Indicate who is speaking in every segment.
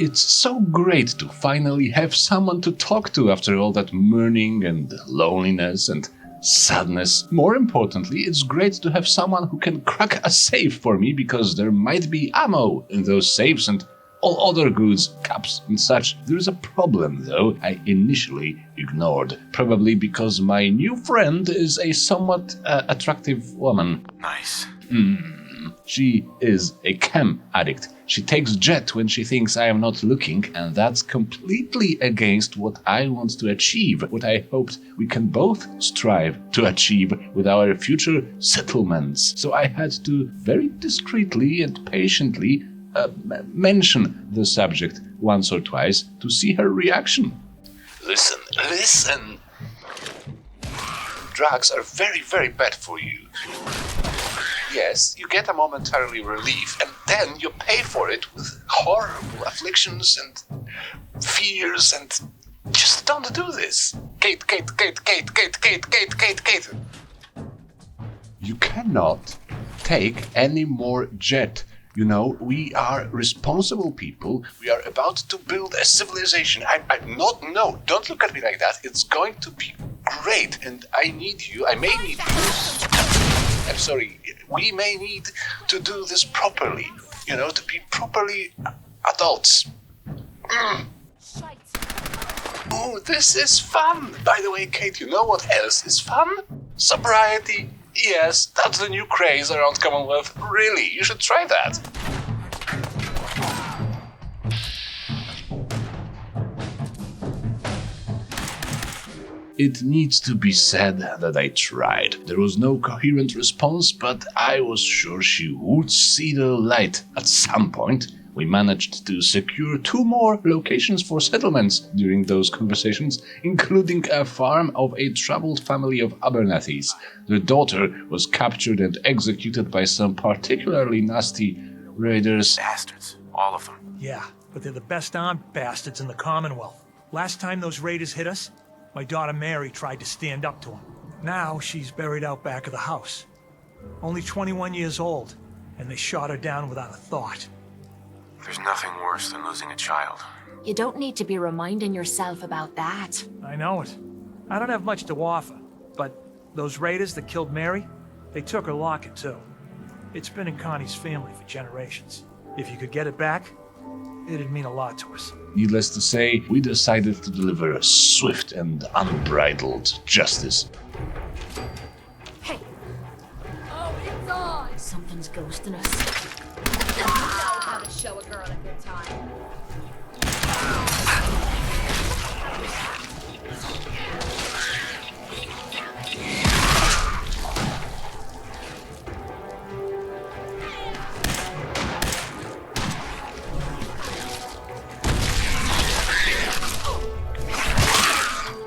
Speaker 1: It's so great to finally have someone to talk to after all that mourning and loneliness and sadness. More importantly, it's great to have someone who can crack a safe for me, because there might be ammo in those safes and all other goods, caps and such. There is a problem though I initially ignored, probably because my new friend is a somewhat attractive woman.
Speaker 2: Nice.
Speaker 1: She is a chem addict. She takes jet when she thinks I am not looking, and that's completely against what I want to achieve, what I hoped we can both strive to achieve with our future settlements. So I had to very discreetly and patiently mention the subject once or twice to see her reaction. Listen. Drugs are very, very bad for you. Yes, you get a momentary relief, and then you pay for it with horrible afflictions and fears, and just don't do this. Kate. You cannot take any more jet. You know, we are responsible people. We are about to build a civilization. No, don't look at me like that. It's going to be great, and I need you. I may need you. I'm sorry, we may need to do this properly, to be properly adults. Oh, this is fun! By the way, Kate, you know what else is fun? Sobriety. Yes, that's the new craze around Commonwealth. Really, you should try that. It needs to be said that I tried. There was no coherent response, but I was sure she would see the light at some point. We managed to secure 2 more locations for settlements during those conversations, including a farm of a troubled family of Abernathys. Their daughter was captured and executed by some particularly nasty raiders.
Speaker 2: Bastards, all of them.
Speaker 3: Yeah, but they're the best armed bastards in the Commonwealth. Last time those raiders hit us, my daughter Mary tried to stand up to them. Now she's buried out back of the house. Only 21 years old, and they shot her down without a thought.
Speaker 2: There's nothing worse than losing a child.
Speaker 4: You don't need to be reminding yourself about that.
Speaker 3: I know it. I don't have much to offer, but those raiders that killed Mary, they took her locket too. It's been in Connie's family for generations. If you could get it back, it'd mean a lot to us.
Speaker 1: Needless to say, we decided to deliver swift and unbridled justice.
Speaker 4: Hey! Oh, it's on! Something's ghosting us.
Speaker 5: You know how to show a girl a good time.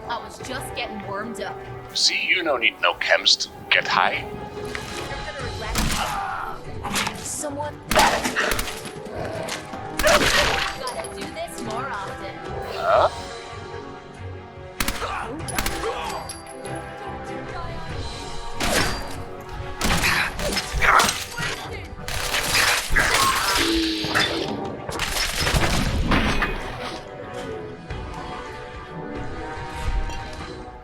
Speaker 5: I was just getting warmed up.
Speaker 1: See, you don't need no chems to get high.
Speaker 4: Someone...
Speaker 5: Gotta do this more often.
Speaker 1: Huh?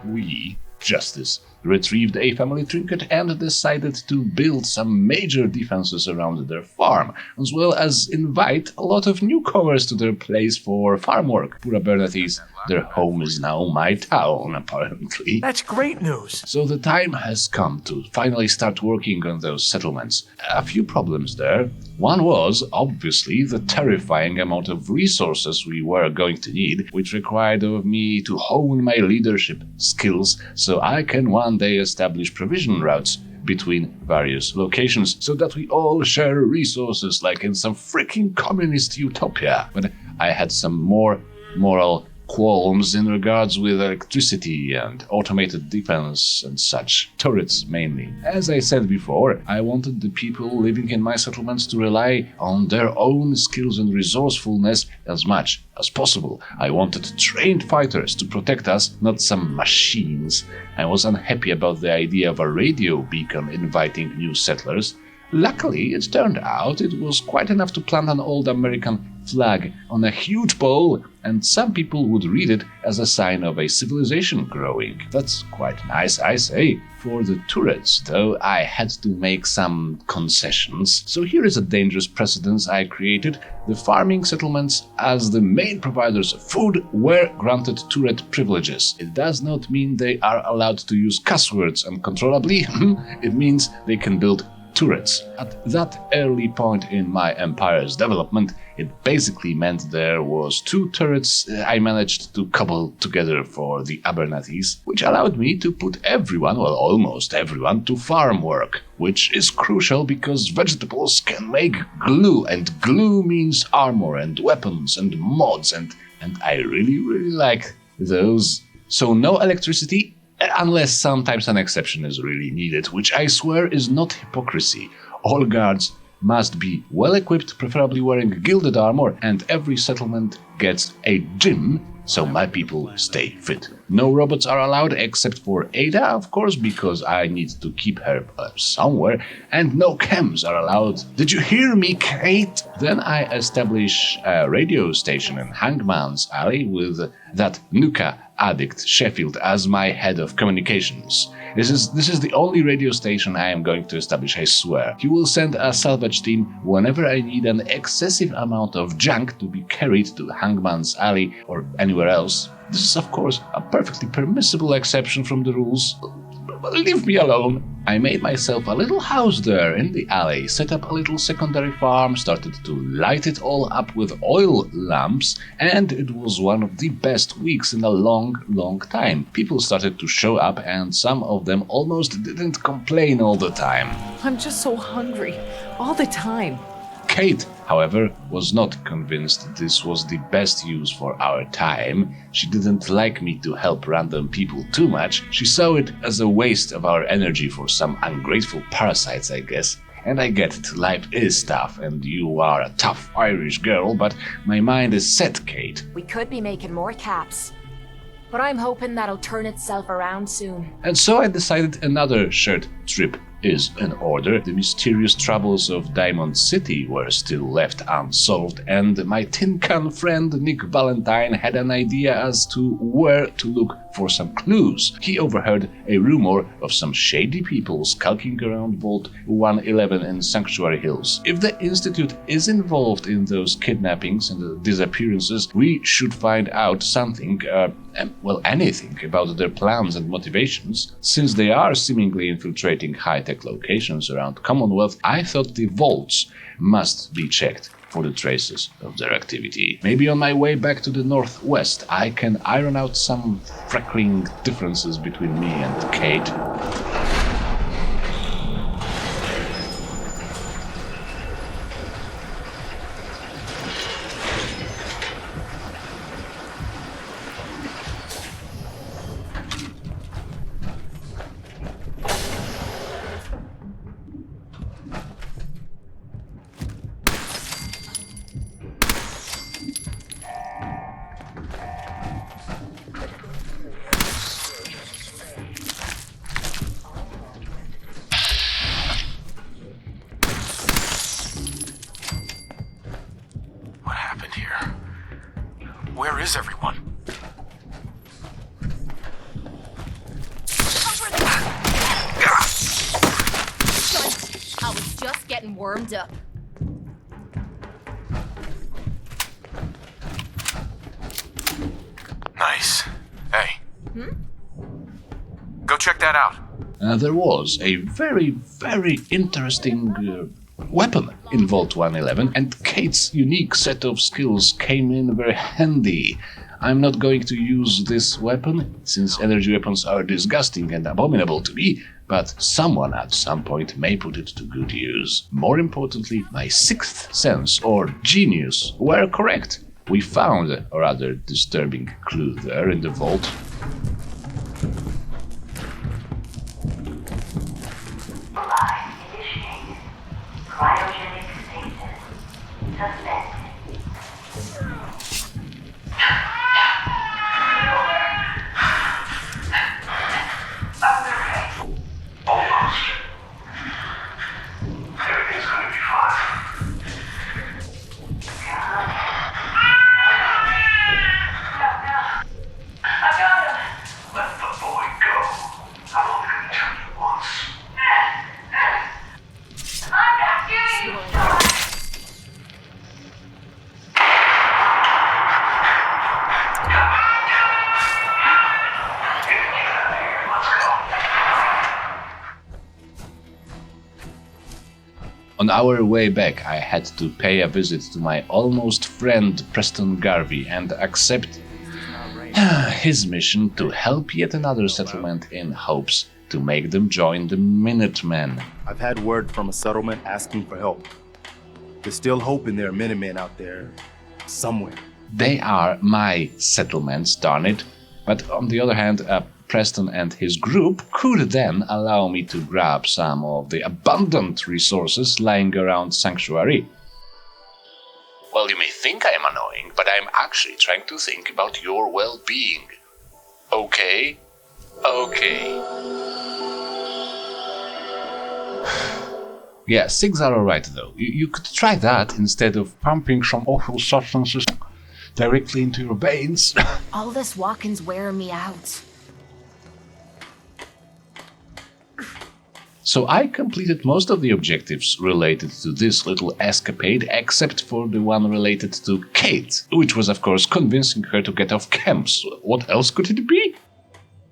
Speaker 1: We, Justice, retrieved a family trinket and decided to build some major defenses around their farm, as well as invite a lot of newcomers to their place for farm work. Poor Abernathys, their home is now my town, apparently.
Speaker 3: That's great news.
Speaker 1: So the time has come to finally start working on those settlements. A few problems there. One was, obviously, the terrifying amount of resources we were going to need, which required of me to hone my leadership skills so I can one day establish provision routes between various locations so that we all share resources like in some freaking communist utopia. But I had some more moral qualms in regards with electricity and automated defense and such, turrets mainly. As I said before, I wanted the people living in my settlements to rely on their own skills and resourcefulness as much as possible. I wanted trained fighters to protect us, not some machines. I was unhappy about the idea of a radio beacon inviting new settlers. Luckily, it turned out it was quite enough to plant an old American flag on a huge pole, and some people would read it as a sign of a civilization growing. That's quite nice, I say. For the turrets, though, I had to make some concessions. So here is a dangerous precedent I created. The farming settlements, as the main providers of food, were granted turret privileges. It does not mean they are allowed to use cuss words uncontrollably. It means they can build turrets. At that early point in my empire's development, it basically meant there was 2 turrets I managed to cobble together for the Abernathy's, which allowed me to put everyone, well, almost everyone, to farm work, which is crucial because vegetables can make glue, and glue means armor and weapons and mods, and I really like those. So no electricity, unless sometimes an exception is really needed, which I swear is not hypocrisy. All guards must be well equipped, preferably wearing gilded armor, and every settlement gets a gym so my people stay fit. No robots are allowed except for Ada, of course, because I need to keep her somewhere, and no chems are allowed. Did you hear me, Kate? Then I establish a radio station in Hangman's Alley with that Nuka addict Sheffield as my head of communications. This is the only radio station I am going to establish, I swear. He will send a salvage team whenever I need an excessive amount of junk to be carried to Hangman's Alley or anywhere else. This is, of course, a perfectly permissible exception from the rules. Leave me alone. I made myself a little house there in the alley, set up a little secondary farm, started to light it all up with oil lamps, and it was one of the best weeks in a long time. People started to show up, and some of them almost didn't complain all the time.
Speaker 6: I'm just so hungry, all the time.
Speaker 1: Kate, however, was not convinced this was the best use for our time. She didn't like me to help random people too much. She saw it as a waste of our energy for some ungrateful parasites, I guess. And I get it, life is tough, and you are a tough Irish girl, but my mind is set, Kate.
Speaker 4: We could be making more caps, but I'm hoping that'll turn itself around soon.
Speaker 1: And so I decided another shirt trip is in order. The mysterious troubles of Diamond City were still left unsolved, and my tin can friend Nick Valentine had an idea as to where to look for some clues. He overheard a rumor of some shady people skulking around Vault 111 in Sanctuary Hills. If the Institute is involved in those kidnappings and disappearances, we should find out something, anything about their plans and motivations. Since they are seemingly infiltrating high-tech locations around Commonwealth, I thought the vaults must be checked for the traces of their activity. Maybe on my way back to the northwest, I can iron out some freckling differences between me and Kate.
Speaker 2: Where is everyone?
Speaker 5: I was just getting warmed up.
Speaker 2: Nice. Hey. Go check that out.
Speaker 1: There was a very interesting weapon in Vault 111, and Kate's unique set of skills came in very handy. I'm not going to use this weapon, since energy weapons are disgusting and abominable to me, but someone at some point may put it to good use. More importantly, my sixth sense, or genius, were correct. We found a rather disturbing clue there in the vault.
Speaker 7: Cryogenic status suspended. Almost. Everything's gonna be fine.
Speaker 1: On our way back, I had to pay a visit to my almost friend Preston Garvey and accept his mission to help yet another settlement in hopes to make them join the Minutemen.
Speaker 8: I've had word from a settlement asking for help. They're still hoping there are Minutemen out there somewhere.
Speaker 1: They are my settlements, darn it. But on the other hand, Preston and his group could then allow me to grab some of the abundant resources lying around Sanctuary. Well, you may think I am annoying, but I am actually trying to think about your well-being. Okay? Okay. Yeah, SIGs are alright though. You could try that instead of pumping some awful substances directly into your veins.
Speaker 4: All this walking's wearing me out.
Speaker 1: So I completed most of the objectives related to this little escapade, except for the one related to Kate, which was of course convincing her to get off camps. What else could it be?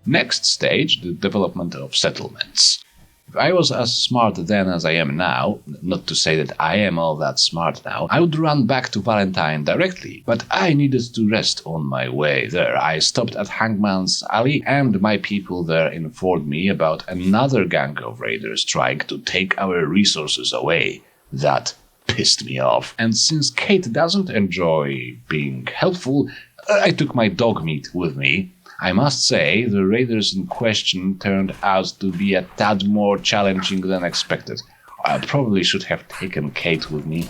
Speaker 1: Next stage, the development of settlements. If I was as smart then as I am now, not to say that I am all that smart now, I would run back to Valentine directly, but I needed to rest on my way there. I stopped at Hangman's Alley, and my people there informed me about another gang of raiders trying to take our resources away. That pissed me off. And since Kate doesn't enjoy being helpful, I took my dog meat with me. I must say, the raiders in question turned out to be a tad more challenging than expected. I probably should have taken Kate with me.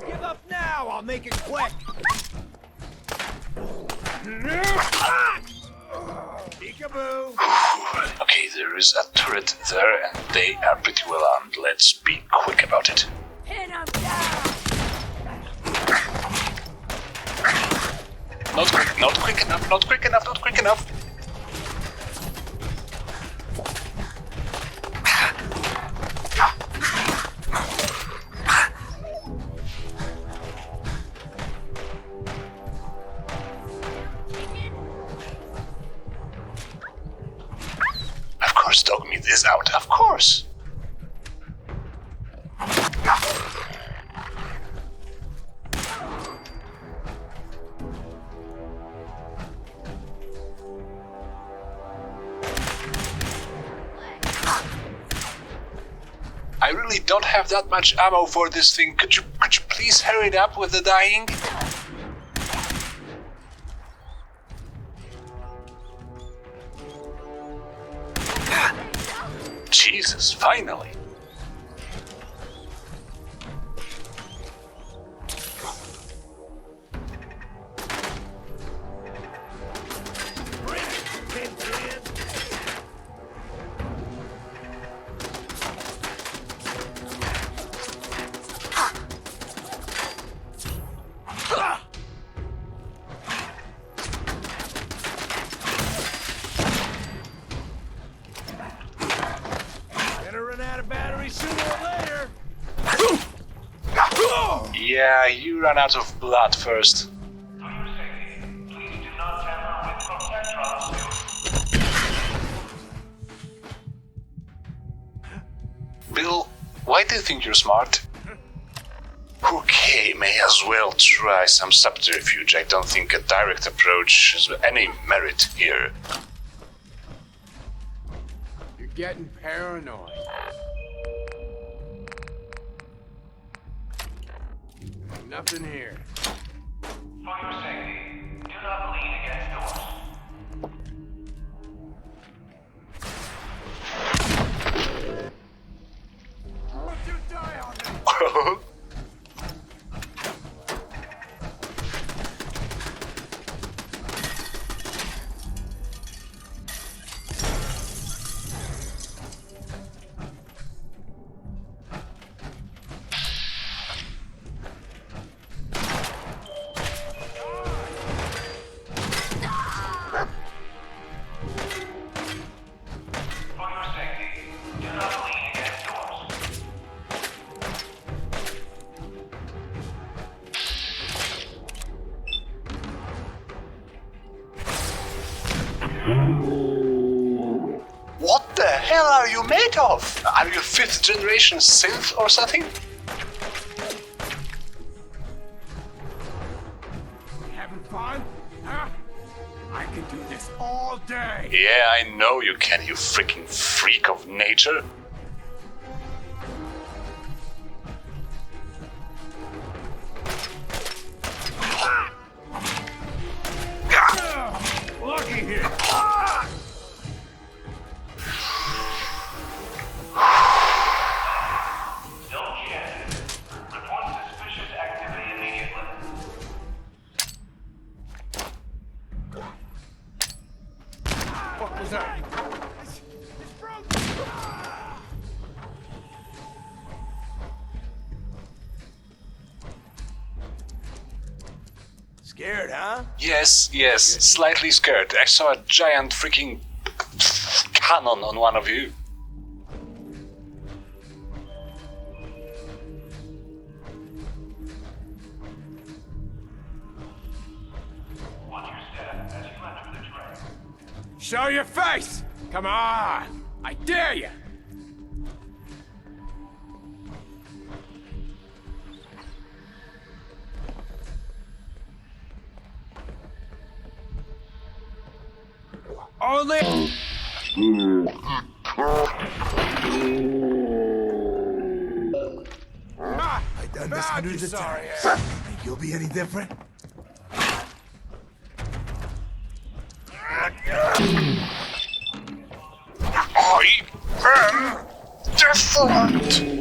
Speaker 9: Give up now, I'll make it quick. Peekaboo.
Speaker 1: Okay, there is a turret there, and they are pretty well armed. Let's be quick about it.
Speaker 5: Pin him down!
Speaker 1: Not quick enough, not quick enough, not quick enough. Of course, dog meat is out, of course. I really don't have that much ammo for this thing. Could you please hurry it up with the dying? Jesus, finally. Yeah, you run out of blood first. Bill, why do you think you're smart? Okay, may as well try some subterfuge. I don't think a direct approach has any merit here.
Speaker 9: You're getting paranoid. Nothing here.
Speaker 7: For your safety, do not lean against doors.
Speaker 9: Don't you die on me!
Speaker 1: What the hell are you made of? Are you 5th generation synth or something?
Speaker 9: Having fun? Huh? I can do this all day.
Speaker 1: Yeah, I know you can, you freaking freak of nature.
Speaker 9: Lucky here.
Speaker 7: Don't check. Report suspicious activity immediately.
Speaker 9: What was that? Scared, huh?
Speaker 1: Yes, slightly scared. I saw a giant freaking cannon on one of you.
Speaker 7: Watch your step as you enter the train.
Speaker 9: Show your face! Come on! I dare you! Only...
Speaker 10: I've done this hundreds of times. Think you'll be any different?
Speaker 1: I am different!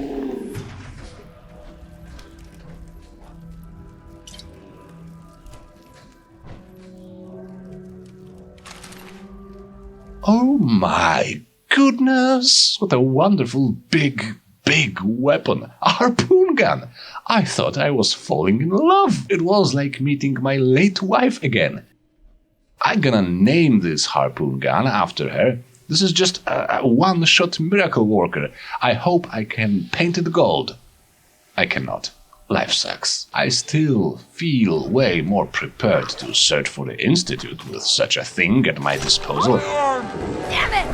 Speaker 1: Oh my goodness! What a wonderful big weapon! A harpoon gun! I thought I was falling in love! It was like meeting my late wife again. I'm gonna name this harpoon gun after her. This is just a one-shot miracle worker. I hope I can paint it gold. I cannot. Life sucks. I still feel way more prepared to search for the Institute with such a thing at my disposal.
Speaker 5: Damn it!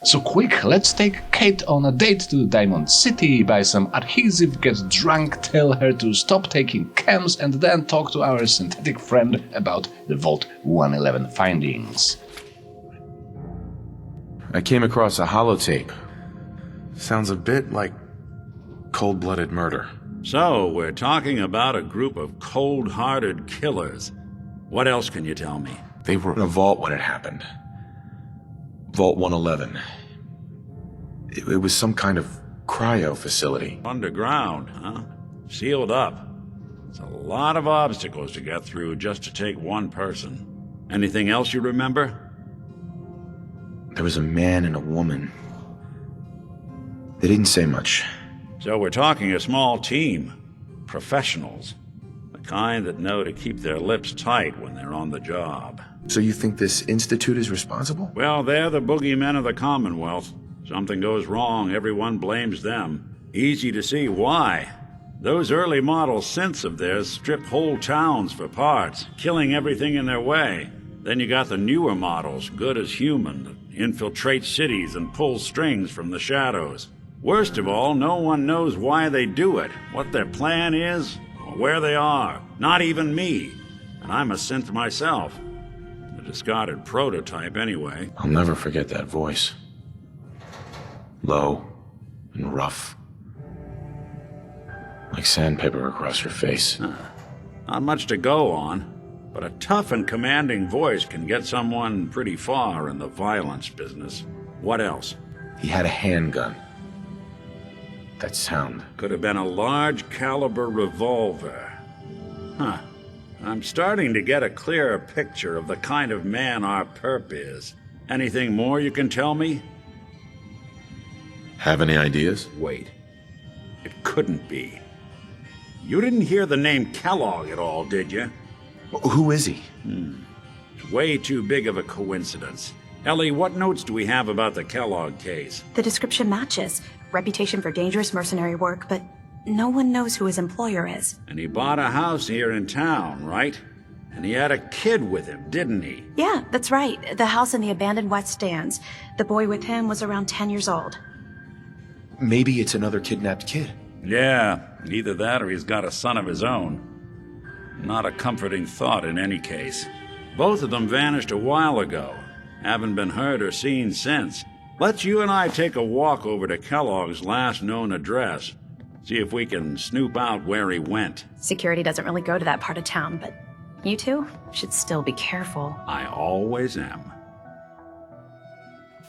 Speaker 1: So quick, let's take Kate on a date to Diamond City, buy some adhesive, get drunk, tell her to stop taking chems, and then talk to our synthetic friend about the Vault 111 findings.
Speaker 11: I came across a holotape. Sounds a bit like cold-blooded murder.
Speaker 12: So, we're talking about a group of cold-hearted killers. What else can you tell me?
Speaker 11: They were in a vault when it happened. Vault 111. It was some kind of cryo facility.
Speaker 12: Underground, huh? Sealed up. It's a lot of obstacles to get through just to take one person. Anything else you remember?
Speaker 11: There was a man and a woman. They didn't say much.
Speaker 12: So we're talking a small team. Professionals. The kind that know to keep their lips tight when they're on the job.
Speaker 11: So you think this institute is responsible?
Speaker 12: Well, they're the boogeymen of the Commonwealth. Something goes wrong, everyone blames them. Easy to see why. Those early model synths of theirs strip whole towns for parts, killing everything in their way. Then you got the newer models, good as human, that infiltrate cities and pull strings from the shadows. Worst of all, no one knows why they do it, what their plan is, or where they are. Not even me. And I'm a synth myself. A discarded prototype, anyway.
Speaker 11: I'll never forget that voice. Low and rough. Like sandpaper across your face.
Speaker 12: Not much to go on, but a tough and commanding voice can get someone pretty far in the violence business. What else?
Speaker 11: He had a handgun. That sound.
Speaker 12: Could have been a large caliber revolver. Huh. I'm starting to get a clearer picture of the kind of man our perp is. Anything more you can tell me?
Speaker 11: Have any ideas?
Speaker 12: Wait. It couldn't be. You didn't hear the name Kellogg at all, did you?
Speaker 11: Who is he?
Speaker 12: Way too big of a coincidence. Ellie, what notes do we have about the Kellogg case?
Speaker 13: The description matches. Reputation for dangerous mercenary work, but no one knows who his employer is.
Speaker 12: And he bought a house here in town, right? And he had a kid with him, didn't he?
Speaker 13: Yeah, that's right. The house in the abandoned West Stands. The boy with him was around 10 years old.
Speaker 11: Maybe it's another kidnapped kid.
Speaker 12: Yeah, either that or he's got a son of his own. Not a comforting thought in any case. Both of them vanished a while ago. Haven't been heard or seen since. Let's you and I take a walk over to Kellogg's last known address. See if we can snoop out where he went.
Speaker 13: Security doesn't really go to that part of town, but you two should still be careful.
Speaker 12: I always am.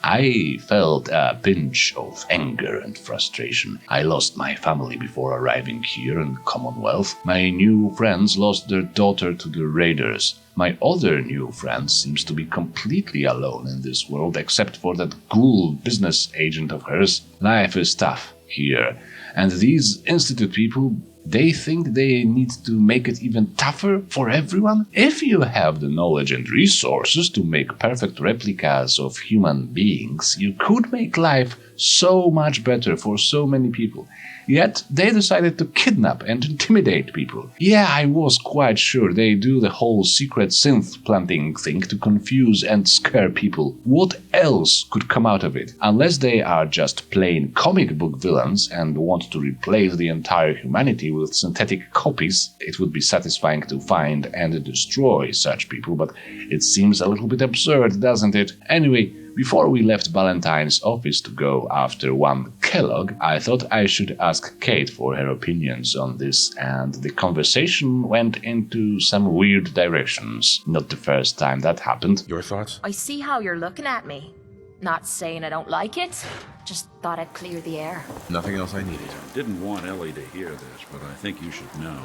Speaker 1: I felt a pinch of anger and frustration. I lost my family before arriving here in Commonwealth. My new friends lost their daughter to the raiders. My other new friend seems to be completely alone in this world, except for that ghoul business agent of hers. Life is tough here, and these Institute people, they think they need to make it even tougher for everyone? If you have the knowledge and resources to make perfect replicas of human beings, you could make life so much better for so many people. Yet they decided to kidnap and intimidate people. Yeah, I was quite sure they do the whole secret synth planting thing to confuse and scare people. What else could come out of it? Unless they are just plain comic book villains and want to replace the entire humanity with synthetic copies, it would be satisfying to find and destroy such people, but it seems a little bit absurd, doesn't it? Anyway, before we left Valentine's office to go after one Kellogg, I thought I should ask Kate for her opinions on this, and the conversation went into some weird directions. Not the first time that happened.
Speaker 11: Your thoughts?
Speaker 4: I see how you're looking at me. Not saying I don't like it, just thought I'd clear the air.
Speaker 11: Nothing else I needed.
Speaker 12: Didn't want Ellie to hear this, but I think you should know.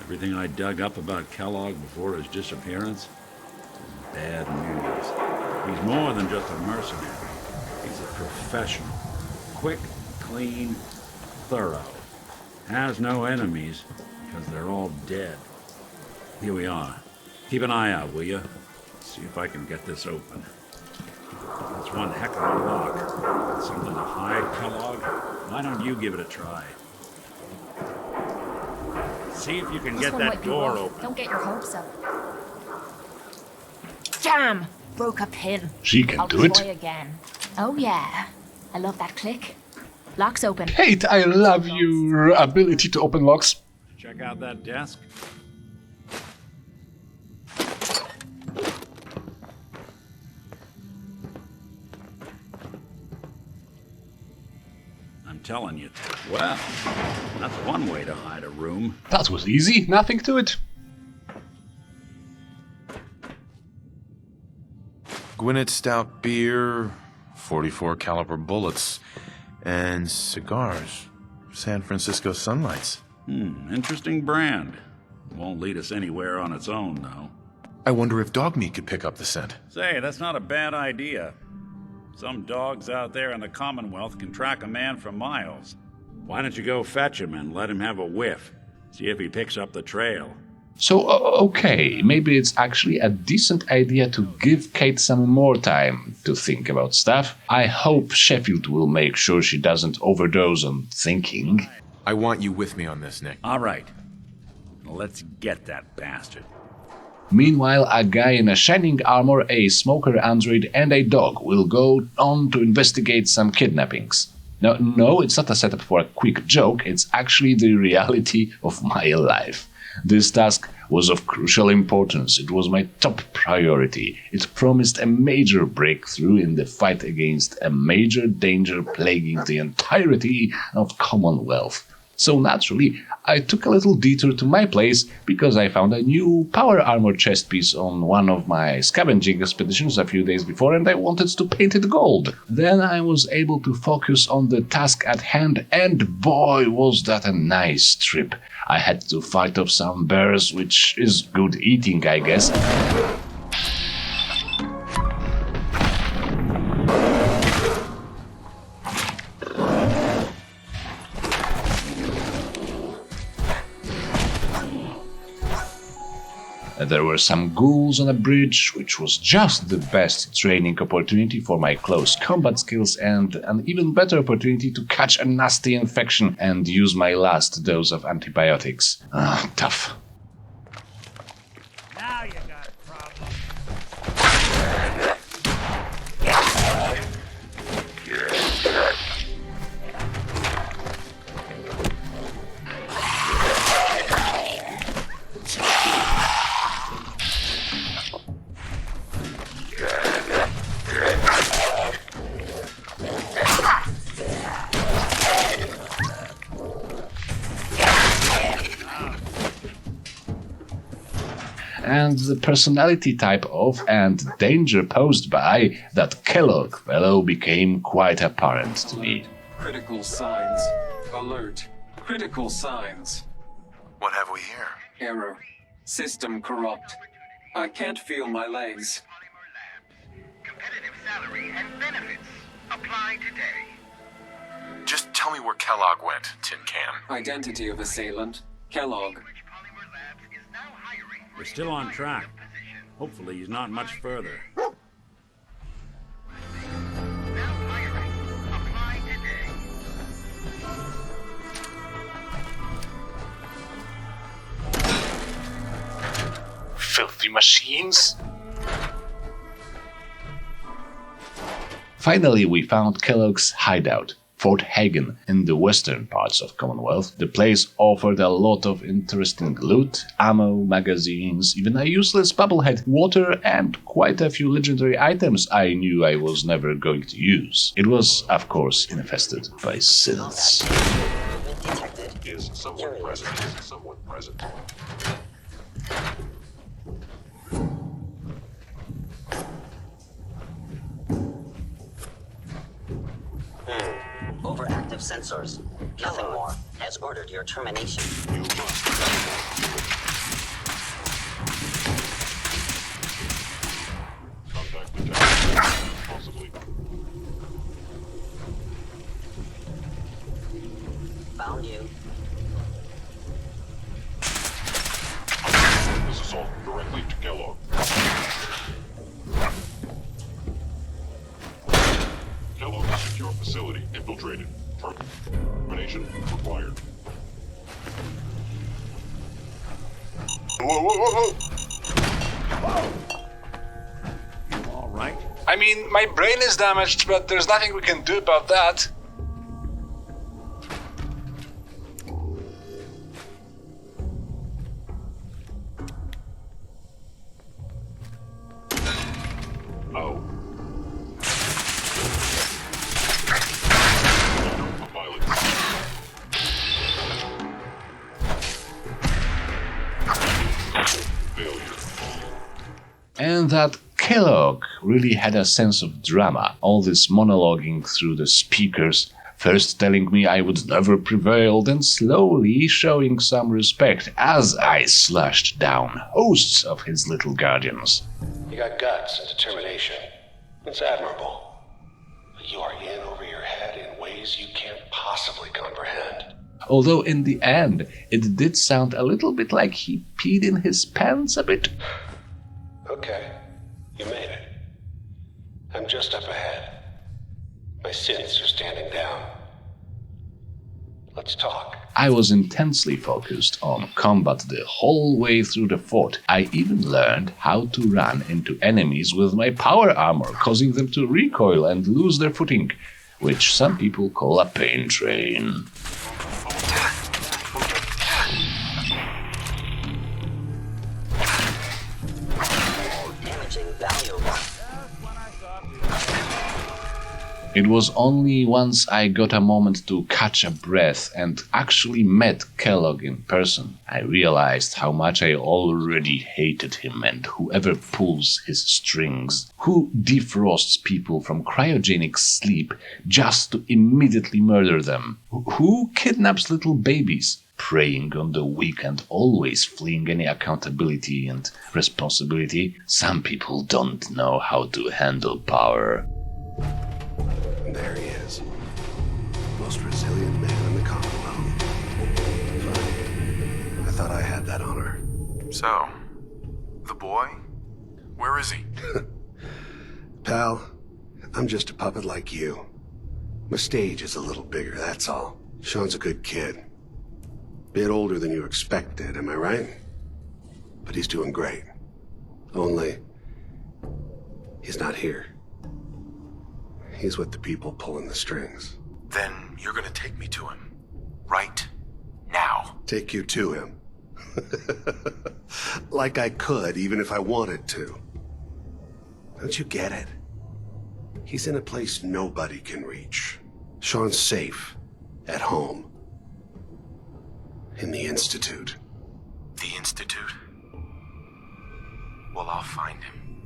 Speaker 12: Everything I dug up about Kellogg before his disappearance is bad news. He's more than just a mercenary. He's a professional. Quick, clean, thorough. Has no enemies, because they're all dead. Here we are. Keep an eye out, will you? See if I can get this open. That's one heck of a lock. Something to hide, Kellogg? Why don't you give it a try? See if you can get that door open.
Speaker 4: Don't get your hopes up. Damn! Broke a pin.
Speaker 1: She can do it.
Speaker 4: I'll try again. Oh yeah. I love that click. Lock's open.
Speaker 1: Kate, I love your ability to open locks.
Speaker 12: Check out that desk. I'm telling you. Well, that's one way to hide a room.
Speaker 1: That was easy. Nothing to it.
Speaker 11: Gwinnett stout beer, 44 caliber bullets, and cigars. San Francisco Sunlights.
Speaker 12: Interesting brand. Won't lead us anywhere on its own, though.
Speaker 11: I wonder if dog meat could pick up the scent.
Speaker 12: Say, that's not a bad idea. Some dogs out there in the Commonwealth can track a man for miles. Why don't you go fetch him and let him have a whiff? See if he picks up the trail.
Speaker 1: So, okay, maybe it's actually a decent idea to give Kate some more time to think about stuff. I hope Sheffield will make sure she doesn't overdose on thinking.
Speaker 11: I want you with me on this, Nick.
Speaker 12: All right. Let's get that bastard.
Speaker 1: Meanwhile, a guy in a shining armor, a smoker android, and a dog will go on to investigate some kidnappings. No, it's not a setup for a quick joke, it's actually the reality of my life. This task was of crucial importance. It was my top priority. It promised a major breakthrough in the fight against a major danger plaguing the entirety of Commonwealth. So naturally, I took a little detour to my place because I found a new power armor chest piece on one of my scavenging expeditions a few days before, and I wanted to paint it gold. Then I was able to focus on the task at hand, and boy was that a nice trip. I had to fight off some bears, which is good eating, I guess. There were some ghouls on a bridge, which was just the best training opportunity for my close combat skills and an even better opportunity to catch a nasty infection and use my last dose of antibiotics. Tough.
Speaker 3: Now you got a problem.
Speaker 1: And the personality type of and danger posed by that Kellogg fellow became quite apparent to me.
Speaker 14: Critical signs. Alert. Critical signs.
Speaker 2: What have we here?
Speaker 14: Error. System corrupt. I can't feel my legs.
Speaker 7: Competitive salary and benefits. Apply today.
Speaker 2: Just tell me where Kellogg went, Tin Can.
Speaker 14: Identity of assailant. Kellogg.
Speaker 12: We're still on track. Hopefully he's not much further.
Speaker 1: Filthy machines! Finally, we found Kellogg's hideout, Fort Hagen, in the western parts of Commonwealth. The place offered a lot of interesting loot, ammo, magazines, even a useless bubblehead, water, and quite a few legendary items I knew I was never going to use. It was, of course, infested by synths.
Speaker 7: Is someone present? Is someone present?
Speaker 15: Overactive sensors. Nothing more. Has ordered your termination.
Speaker 7: You must. Contact detected. Possibly.
Speaker 15: Found you.
Speaker 7: This assault directly to Kellogg. Kellogg's secure facility infiltrated. Termination required. Whoa, whoa, whoa, whoa!
Speaker 3: You all right?
Speaker 1: I mean, my brain is damaged, but there's nothing we can do about that.
Speaker 7: Oh.
Speaker 1: And that Kellogg really had a sense of drama, all this monologuing through the speakers, first telling me I would never prevail, then slowly showing some respect as I slashed down hosts of his little guardians.
Speaker 16: You got guts and determination. It's admirable. But you are in over your head in ways you can't possibly comprehend.
Speaker 1: Although in the end, it did sound a little bit like he peed in his pants a bit.
Speaker 16: Okay, you made it. I'm just up ahead. My synths are standing down. Let's talk.
Speaker 1: I was intensely focused on combat the whole way through the fort. I even learned how to run into enemies with my power armor, causing them to recoil and lose their footing, which some people call a pain train. It was only once I got a moment to catch a breath and actually met Kellogg in person, I realized how much I already hated him and whoever pulls his strings, who defrosts people from cryogenic sleep just to immediately murder them, who kidnaps little babies, preying on the weak and always fleeing any accountability and responsibility. Some people don't know how to handle power.
Speaker 16: There he is. Most resilient man in the Commonwealth. Fine. I thought I had that honor.
Speaker 2: So, The boy? Where is he?
Speaker 17: Pal, I'm just a puppet like you. My stage is a little bigger, that's all. Sean's a good kid. Bit older than you expected, am I right? But he's doing great. Only, he's not here. He's with the people pulling the strings.
Speaker 2: Then you're gonna take me to him. Right now.
Speaker 17: Take you to him. Like I could, even if I wanted to. Don't you get it? He's in a place nobody can reach. Sean's safe. At home. In the Institute.
Speaker 2: The Institute? Well, I'll find him.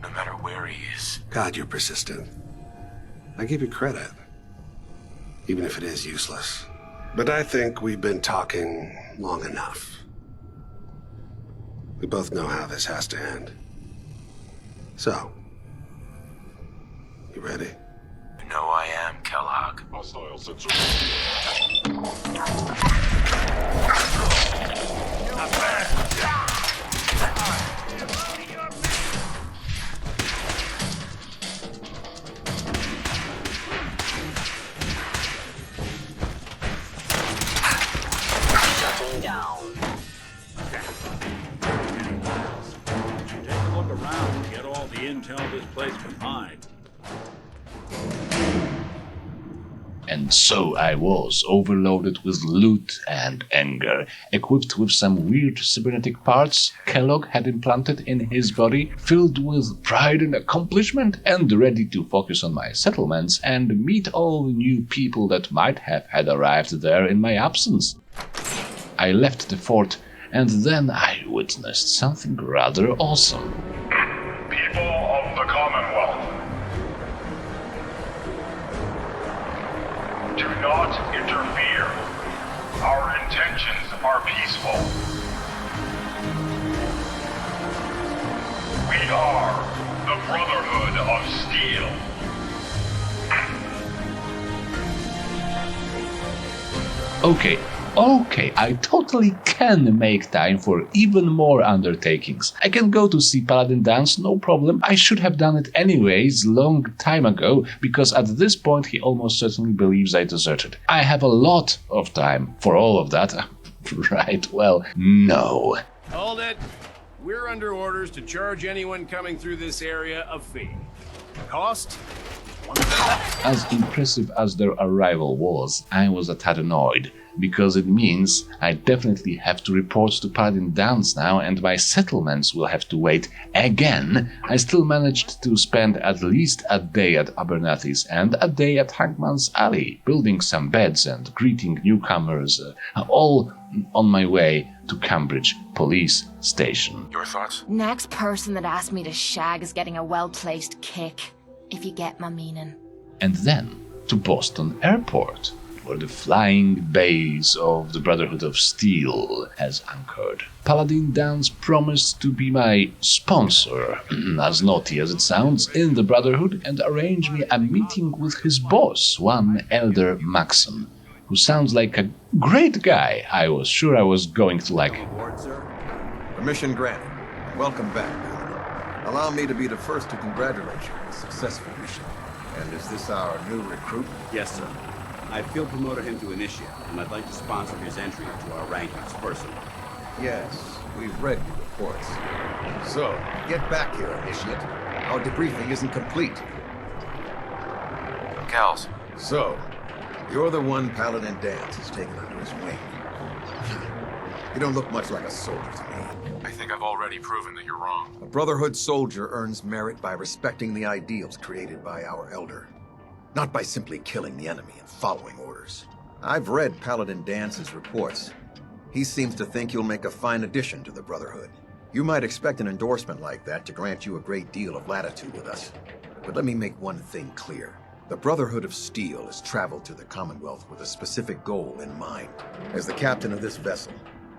Speaker 2: No matter where he is.
Speaker 17: God, you're persistent. I give you credit. Even if it is useless. But I think we've been talking long enough. We both know how this has to end. So, you ready?
Speaker 2: You know I am, Kellogg.
Speaker 15: Shutting down.
Speaker 12: Take a look around and get all the intel this place can hide.
Speaker 1: And so I was, overloaded with loot and anger, equipped with some weird cybernetic parts Kellogg had implanted in his body, filled with pride and accomplishment, and ready to focus on my settlements and meet all the new people that might have had arrived there in my absence. I left the fort, and then I witnessed something rather awesome.
Speaker 7: People of the Commonwealth, do not interfere. Our intentions are peaceful. We are the Brotherhood of Steel.
Speaker 1: Okay, I totally can make time for even more undertakings. I can go to see Paladin dance, no problem. I should have done it anyways long time ago, because at this point he almost certainly believes I deserted. I have a lot of time for all of that. Right, well, no.
Speaker 18: Hold it. We're under orders to charge anyone coming through this area a fee. Cost?
Speaker 1: As impressive as their arrival was, I was a tad annoyed, because it means I definitely have to report to Paladin Dance now, and my settlements will have to wait again. I still managed to spend at least a day at Abernathy's and a day at Hangman's Alley, building some beds and greeting newcomers, all on my way to Cambridge Police Station.
Speaker 2: Your thoughts?
Speaker 4: Next person that asks me to shag is getting a well-placed kick, if you get my meaning.
Speaker 1: And then to Boston Airport, where the flying base of the Brotherhood of Steel has anchored. Paladin Dance promised to be my sponsor, as naughty as it sounds, in the Brotherhood, and arrange me a meeting with his boss, one Elder Maxon, who sounds like a great guy. I was sure I was going to like him.
Speaker 19: Aboard, sir. Permission granted. Welcome back, Paladin. Allow me to be the first to congratulate you on a successful mission. And is this our new recruit?
Speaker 20: Yes, sir. I field promoted him to Initiate, and I'd like to sponsor his entry into our rankings personally.
Speaker 19: Yes, we've read your reports. So, get back here, Initiate. Our debriefing isn't complete.
Speaker 2: Gals.
Speaker 19: So, you're the one Paladin Dance has taken under his wing. You don't look much like a soldier to me.
Speaker 2: I think I've already proven that you're wrong.
Speaker 19: A Brotherhood soldier earns merit by respecting the ideals created by our Elder. Not by simply killing the enemy and following orders. I've read Paladin Dance's reports. He seems to think you'll make a fine addition to the Brotherhood. You might expect an endorsement like that to grant you a great deal of latitude with us. But let me make one thing clear. The Brotherhood of Steel has traveled to the Commonwealth with a specific goal in mind. As the captain of this vessel,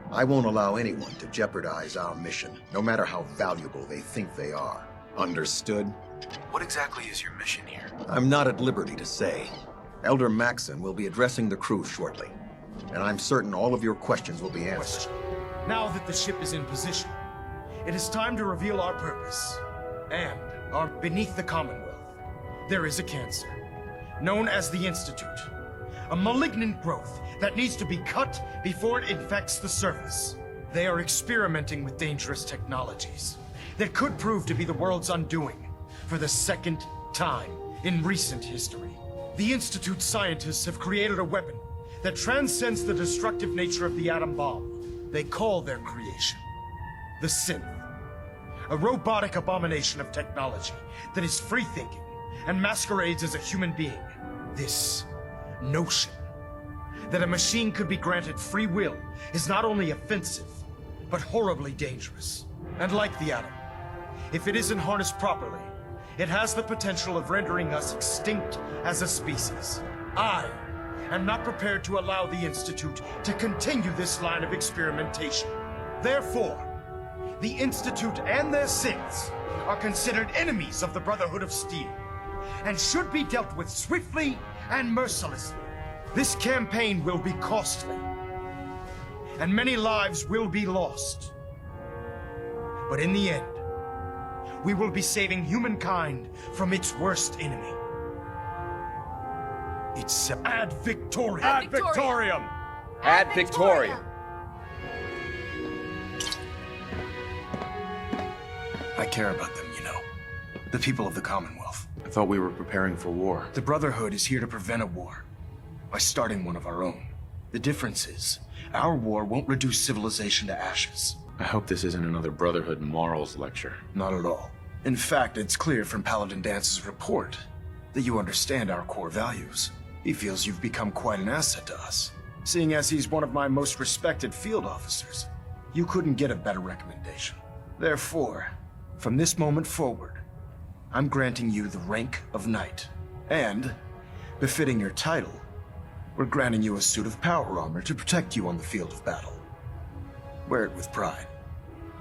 Speaker 19: I won't allow anyone to jeopardize our mission, no matter how valuable they think they are. Understood?
Speaker 2: What exactly is your mission here?
Speaker 19: I'm not at liberty to say. Elder Maxon will be addressing the crew shortly, and I'm certain all of your questions will be answered.
Speaker 21: Now that the ship is in position, It is time to reveal our purpose. And beneath the Commonwealth, there is a cancer, known as the Institute. A malignant growth that needs to be cut before it infects the surface. They are experimenting with dangerous technologies that could prove to be the world's undoing for the second time in recent history. The Institute's scientists have created a weapon that transcends the destructive nature of the atom bomb. They call their creation the Synth. A robotic abomination of technology that is free-thinking and masquerades as a human being. This notion that a machine could be granted free will is not only offensive, but horribly dangerous. And like the atom, if it isn't harnessed properly, it has the potential of rendering us extinct as a species. I am not prepared to allow the Institute to continue this line of experimentation. Therefore, the Institute and their synths are considered enemies of the Brotherhood of Steel, and should be dealt with swiftly and mercilessly. This campaign will be costly, and many lives will be lost. But in the end, we will be saving humankind from its worst enemy. It's Ad Victoriam.
Speaker 18: Ad Victoriam!
Speaker 22: Ad Victoriam.
Speaker 21: I care about them, you know. The people of the Commonwealth.
Speaker 11: I thought we were preparing for war.
Speaker 21: The Brotherhood is here to prevent a war by starting one of our own. The difference is, our war won't reduce civilization to ashes.
Speaker 11: I hope this isn't another Brotherhood morals lecture.
Speaker 21: Not at all. In fact, it's clear from Paladin Dance's report that you understand our core values. He feels you've become quite an asset to us. Seeing as he's one of my most respected field officers, you couldn't get a better recommendation. Therefore, from this moment forward, I'm granting you the rank of Knight. And, befitting your title, we're granting you a suit of power armor to protect you on the field of battle. Wear it with pride.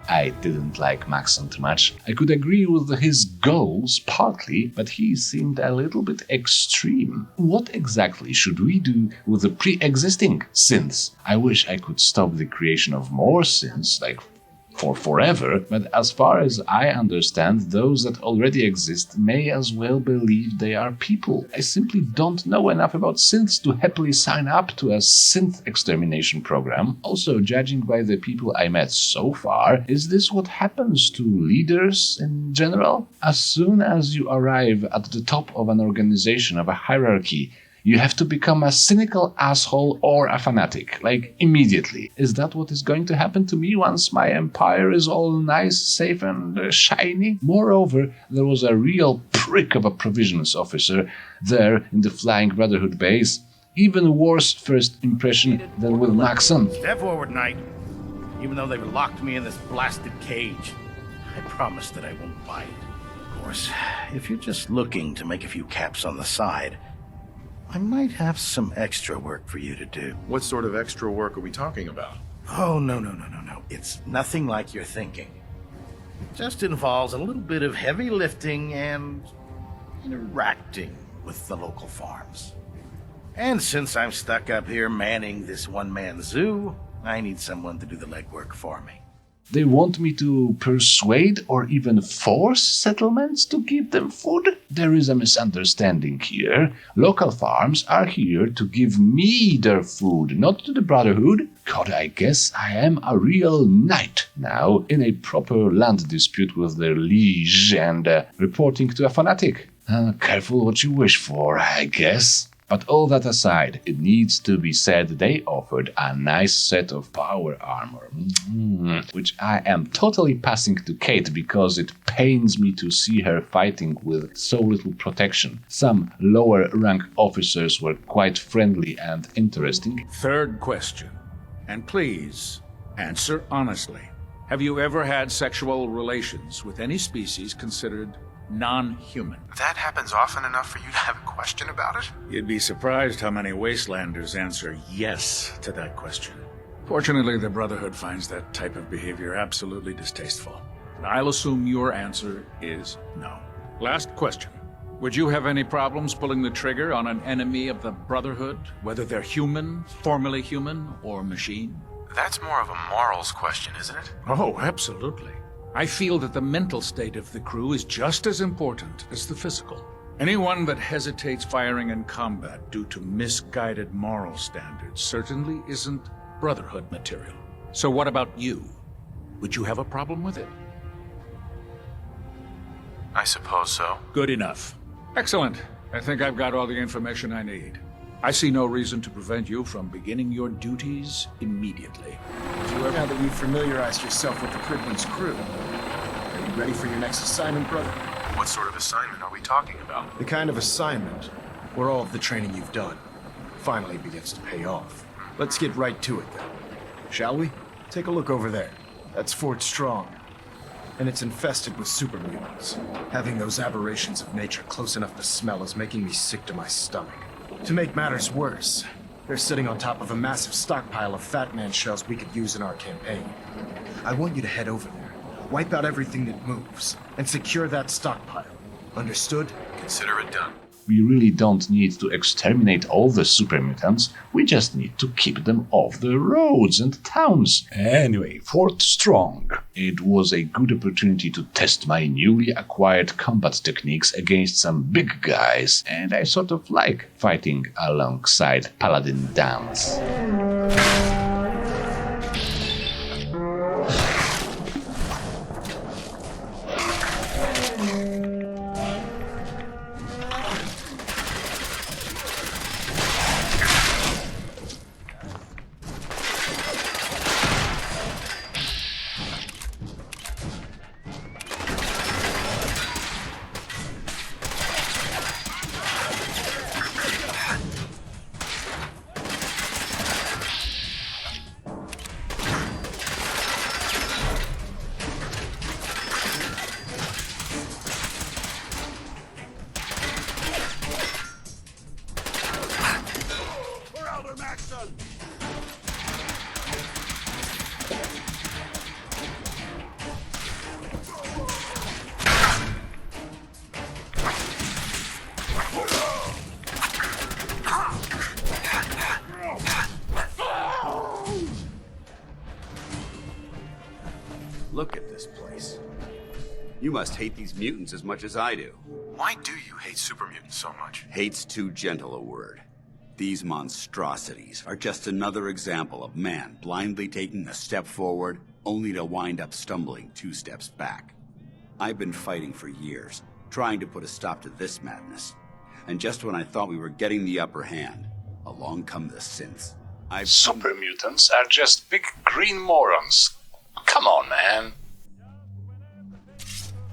Speaker 1: I didn't like Maxon too much. I could agree with his goals partly, but he seemed a little bit extreme. What exactly should we do with the pre-existing synths? I wish I could stop the creation of more synths, like for forever, but as far as I understand, those that already exist may as well believe they are people. I simply don't know enough about synths to happily sign up to a synth extermination program. Also, judging by the people I met so far, is this what happens to leaders in general? As soon as you arrive at the top of an organization, of a hierarchy, you have to become a cynical asshole or a fanatic, like immediately. Is that what is going to happen to me once my empire is all nice, safe and shiny? Moreover, there was a real prick of a provisions officer there in the Flying Brotherhood base. Even worse first impression than with Maxon.
Speaker 23: Step forward, Knight. Even though they've locked me in this blasted cage, I promise that I won't bite. Of course, if you're just looking to make a few caps on the side, I might have some extra work for you to do.
Speaker 11: What sort of extra work are we talking about?
Speaker 23: Oh, no. It's nothing like you're thinking. It just involves a little bit of heavy lifting and interacting with the local farms. And since I'm stuck up here manning this one-man zoo, I need someone to do the legwork for me.
Speaker 1: They want me to persuade or even force settlements to give them food? There is a misunderstanding here. Local farms are here to give me their food, not to the Brotherhood. God, I guess I am a real knight now, in a proper land dispute with their liege and reporting to a fanatic. Careful what you wish for, I guess. But all that aside, it needs to be said they offered a nice set of power armor, which I am totally passing to Kate because it pains me to see her fighting with so little protection. Some lower rank officers were quite friendly and interesting.
Speaker 24: Third question, and please answer honestly. Have you ever had sexual relations with any species considered non-human?
Speaker 2: That happens often enough for you to have a question about it?
Speaker 24: You'd be surprised how many Wastelanders answer yes to that question. Fortunately, the Brotherhood finds that type of behavior absolutely distasteful. I'll assume your answer is no. Last question. Would you have any problems pulling the trigger on an enemy of the Brotherhood, whether they're human, formerly human, or machine?
Speaker 2: That's more of a morals question, isn't it?
Speaker 24: Oh, absolutely. I feel that the mental state of the crew is just as important as the physical. Anyone that hesitates firing in combat due to misguided moral standards certainly isn't Brotherhood material. So what about you? Would you have a problem with it?
Speaker 11: I suppose so.
Speaker 24: Good enough. Excellent. I think I've got all the information I need. I see no reason to prevent you from beginning your duties immediately.
Speaker 21: Now that you've familiarized yourself with the Prydwen's crew, are you ready for your next assignment, brother?
Speaker 11: What sort of assignment are we talking about?
Speaker 21: The kind of assignment where all of the training you've done finally begins to pay off. Let's get right to it then. Shall we? Take a look over there. That's Fort Strong. And it's infested with super mutants. Having those aberrations of nature close enough to smell is making me sick to my stomach. To make matters worse, they're sitting on top of a massive stockpile of Fat Man shells we could use in our campaign. I want you to head over there, wipe out everything that moves, and secure that stockpile. Understood?
Speaker 11: Consider it done.
Speaker 1: We really don't need to exterminate all the super mutants, we just need to keep them off the roads and towns. Anyway, Fort Strong. It was a good opportunity to test my newly acquired combat techniques against some big guys, and I sort of like fighting alongside Paladin Dans.
Speaker 20: Look at this place. You must hate these mutants as much as I do.
Speaker 11: Why do you hate super mutants so much?
Speaker 20: Hate's too gentle a word. These monstrosities are just another example of man blindly taking a step forward, only to wind up stumbling 2 steps back. I've been fighting for years, trying to put a stop to this madness. And just when I thought we were getting the upper hand, along come the synths.
Speaker 1: Super mutants are just big green morons. Come on, man.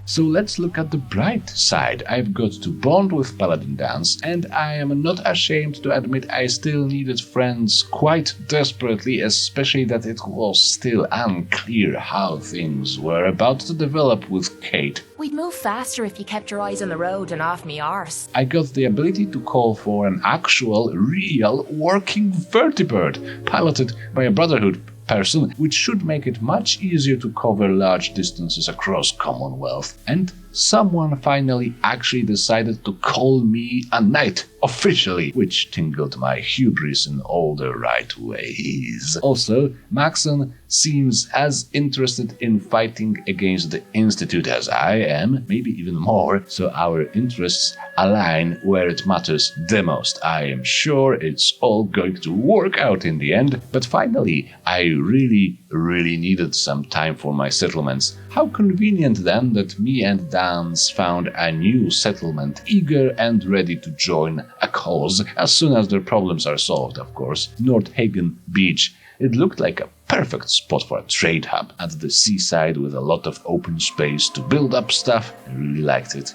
Speaker 1: So let's look at the bright side. I've got to bond with Paladin Dance, and I am not ashamed to admit I still needed friends quite desperately, especially that it was still unclear how things were about to develop with Kate.
Speaker 4: We'd move faster if you kept your eyes on the road and off me arse.
Speaker 1: I got the ability to call for an actual, real, working vertibird, piloted by a Brotherhood person, which should make it much easier to cover large distances across Commonwealth. And someone finally actually decided to call me a knight officially, which tingled my hubris in all the right ways. Also, Maxon seems as interested in fighting against the Institute as I am, maybe even more, so our interests align where it matters the most. I am sure it's all going to work out in the end, but finally, I really needed some time for my settlements. How convenient then that me and Dans found a new settlement, eager and ready to join a cause as soon as their problems are solved, of course. Nordhagen Beach. It looked like a perfect spot for a trade hub at the seaside with a lot of open space to build up stuff. I really liked it.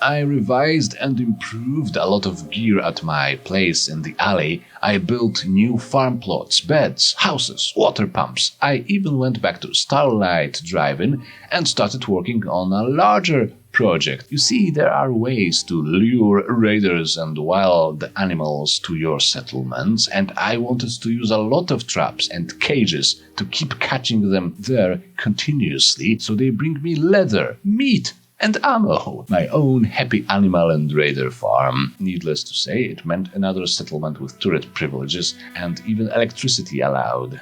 Speaker 1: I revised and improved a lot of gear at my place in the alley. I built new farm plots, beds, houses, water pumps. I even went back to Starlight Drive-In and started working on a larger project. You see, there are ways to lure raiders and wild animals to your settlements, and I wanted to use a lot of traps and cages to keep catching them there continuously, so they bring me leather, meat, and ammo. My own happy animal and raider farm. Needless to say, it meant another settlement with turret privileges and even electricity allowed.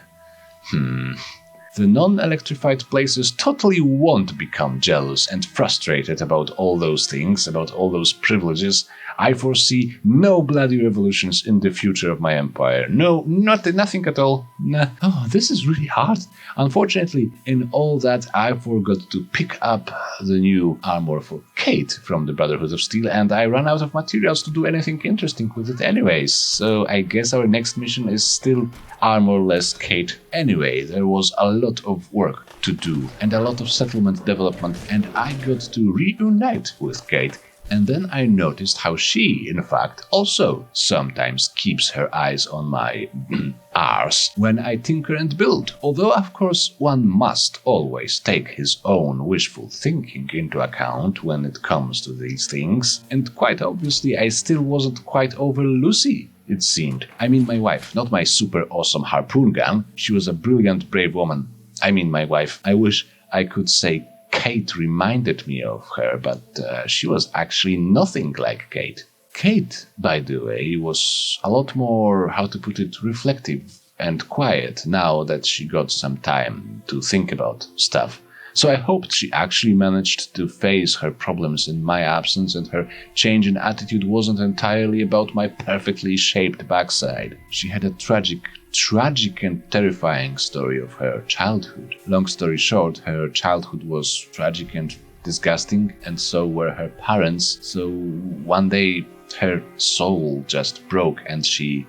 Speaker 1: The non-electrified places totally won't become jealous and frustrated about all those things, about all those privileges. I foresee no bloody revolutions in the future of my empire. No, nothing at all. Nah. Oh, this is really hard. Unfortunately, in all that, I forgot to pick up the new armor for Kate from the Brotherhood of Steel, and I ran out of materials to do anything interesting with it anyways. So I guess our next mission is still armorless Kate. Anyway, there was a lot of work to do and a lot of settlement development, and I got to reunite with Kate. And then I noticed how she, in fact, also sometimes keeps her eyes on my arse when I tinker and build. Although, of course, one must always take his own wishful thinking into account when it comes to these things. And quite obviously, I still wasn't quite over Lucy, it seemed. I mean my wife, not my super awesome harpoon gun. She was a brilliant, brave woman. I mean my wife. I wish I could say Kate reminded me of her, but she was actually nothing like Kate. Kate, by the way, was a lot more, how to put it, reflective and quiet now that she got some time to think about stuff. So I hoped she actually managed to face her problems in my absence, and her change in attitude wasn't entirely about my perfectly shaped backside. She had a tragic and terrifying story of her childhood. Long story short, her childhood was tragic and disgusting, and so were her parents. So one day her soul just broke and she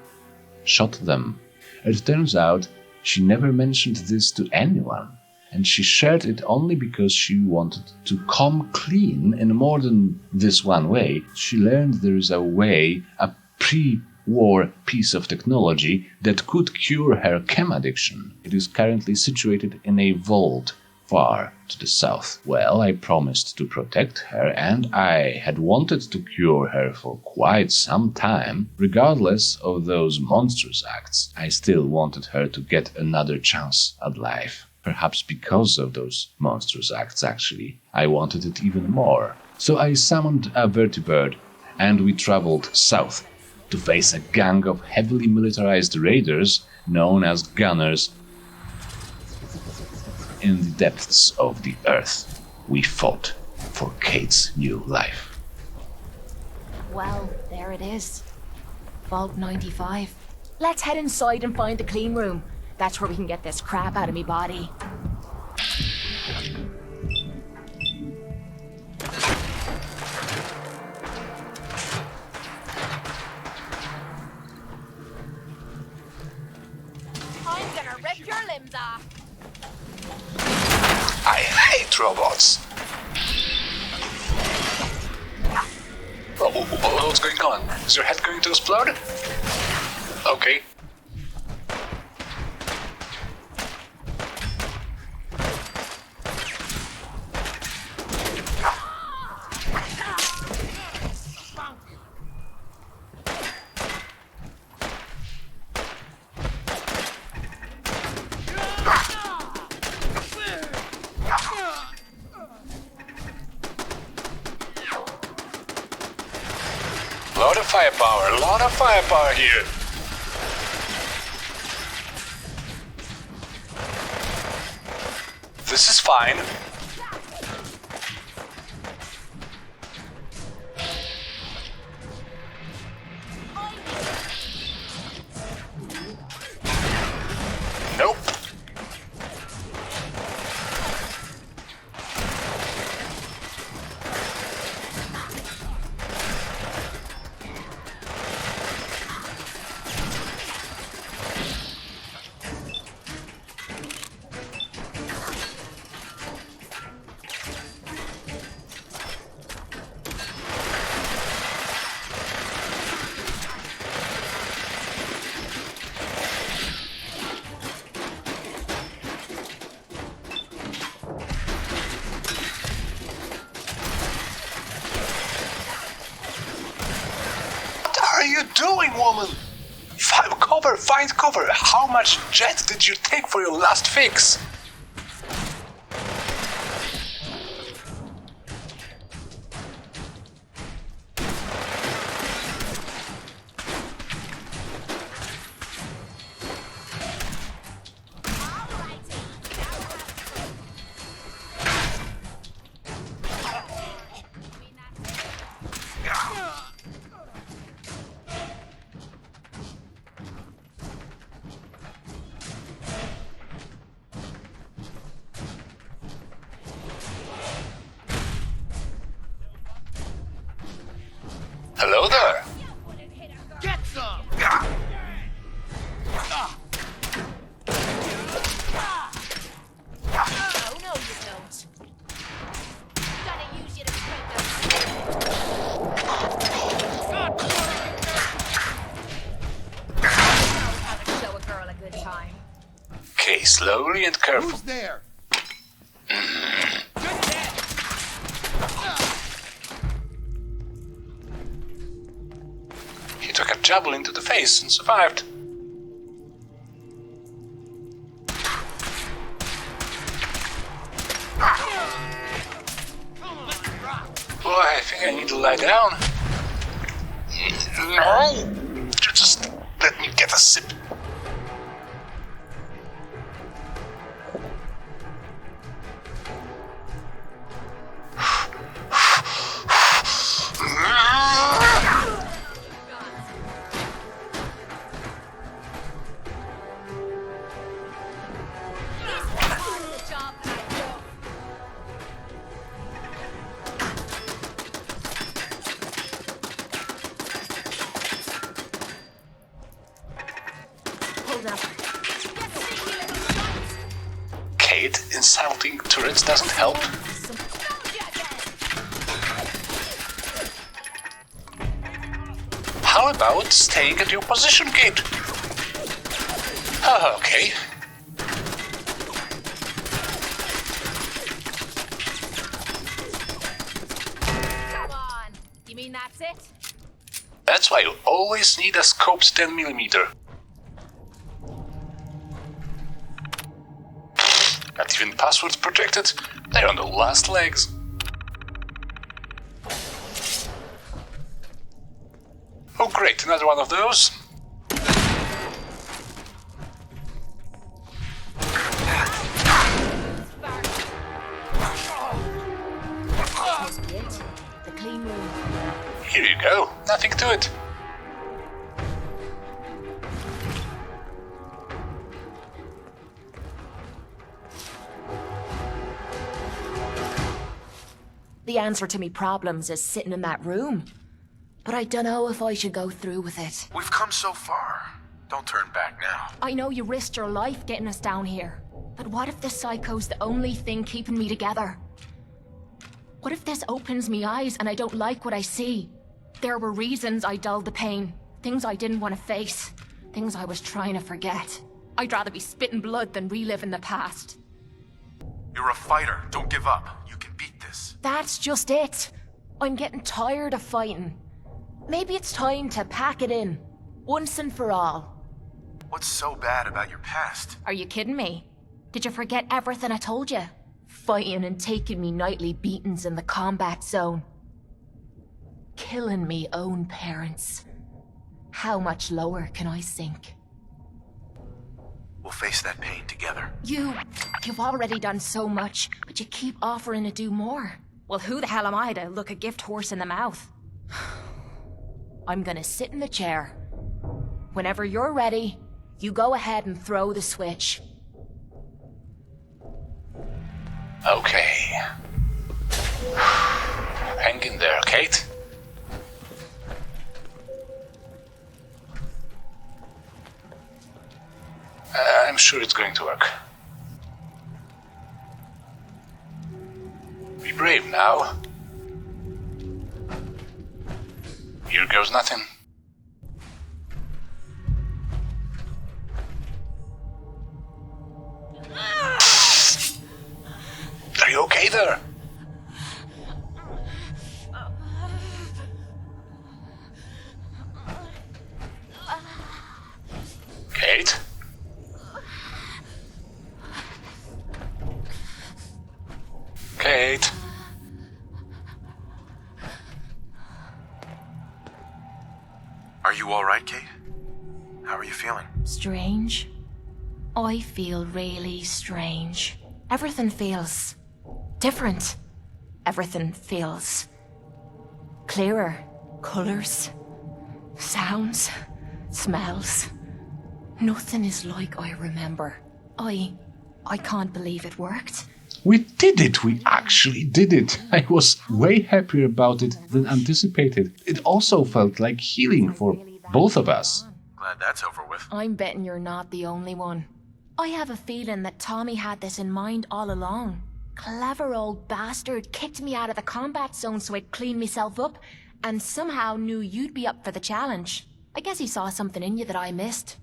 Speaker 1: shot them. It turns out she never mentioned this to anyone, and she shared it only because she wanted to come clean in more than this one way. She learned there is a way, a pre-war piece of technology that could cure her chem addiction. It is currently situated in a vault far to the south. Well, I promised to protect her, and I had wanted to cure her for quite some time. Regardless of those monstrous acts, I still wanted her to get another chance at life. Perhaps because of those monstrous acts, actually, I wanted it even more. So I summoned a vertibird, and we traveled south to face a gang of heavily militarized raiders known as gunners. In the depths of the earth, we fought for Kate's new life.
Speaker 4: Well, there it is. Vault 95. Let's head inside and find the clean room. That's where we can get this crap out of me body.
Speaker 5: I'm gonna rip your limbs off.
Speaker 1: I hate robots! What's going on? Is your head going to explode? Okay. Lot of firepower here. This is fine. Nope. What are you doing, woman? Find cover! How much jet did you take for your last fix? Hello there.
Speaker 21: Get some!
Speaker 5: Oh, no, you don't. Gonna use you to break those. How to show a girl a good time.
Speaker 1: Okay, slowly and careful.
Speaker 21: Who's there?
Speaker 1: He took a javelin to the face and survived. Boy, I think I need to lie down. No! Just let me get a sip. Kate, insulting turrets doesn't help. How about staying at your position, Kate? Okay.
Speaker 5: Come on. You mean that's it?
Speaker 1: That's why you always need a scoped 10mm. Not even passwords protected. They're on the last legs. Oh great, another one of those.
Speaker 4: Must be it. The clean room.
Speaker 1: Here you go, nothing to it.
Speaker 4: The answer to me problems is sitting in that room. But I don't know if I should go through with it.
Speaker 11: We've come so far. Don't turn back now.
Speaker 4: I know you risked your life getting us down here. But what if this psycho's the only thing keeping me together? What if this opens me eyes and I don't like what I see? There were reasons I dulled the pain. Things I didn't want to face. Things I was trying to forget. I'd rather be spitting blood than reliving the past.
Speaker 11: You're a fighter. Don't give up. You can beat this.
Speaker 4: That's just it. I'm getting tired of fighting. Maybe it's time to pack it in. Once and for all.
Speaker 11: What's so bad about your past?
Speaker 4: Are you kidding me? Did you forget everything I told you? Fighting and taking me nightly beatings in the combat zone. Killing me own parents. How much lower can I sink?
Speaker 11: We'll face that pain together.
Speaker 4: You've already done so much, but you keep offering to do more. Well, who the hell am I to look a gift horse in the mouth? I'm gonna sit in the chair. Whenever you're ready, you go ahead and throw the switch.
Speaker 1: Okay. Hang in there, Kate. I'm sure it's going to work. Be brave now. Here goes nothing. Are you okay there? Kate? Kate?
Speaker 11: Are you all right, Kate? How are you feeling?
Speaker 4: Strange? I feel really strange. Everything feels different. Everything feels clearer. Colors, sounds, smells. Nothing is like I remember. I can't believe it worked.
Speaker 1: Yes, we did it! We actually did it! I was way happier about it than anticipated. It also felt like healing for both of us.
Speaker 2: Glad that's over with.
Speaker 4: I'm betting you're not the only one. I have a feeling that Tommy had this in mind all along. Clever old bastard kicked me out of the combat zone so I'd clean myself up, and somehow knew you'd be up for the challenge. I guess he saw something in you that I missed.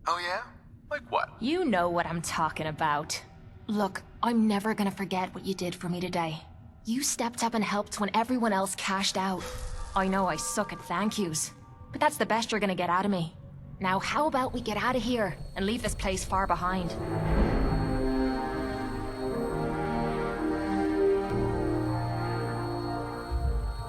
Speaker 2: Oh yeah? Like what?
Speaker 4: You know what I'm talking about. Look, I'm never gonna forget what you did for me today. You stepped up and helped when everyone else cashed out. I know I suck at thank yous, but that's the best you're gonna get out of me. Now how about we get out of here and leave this place far behind?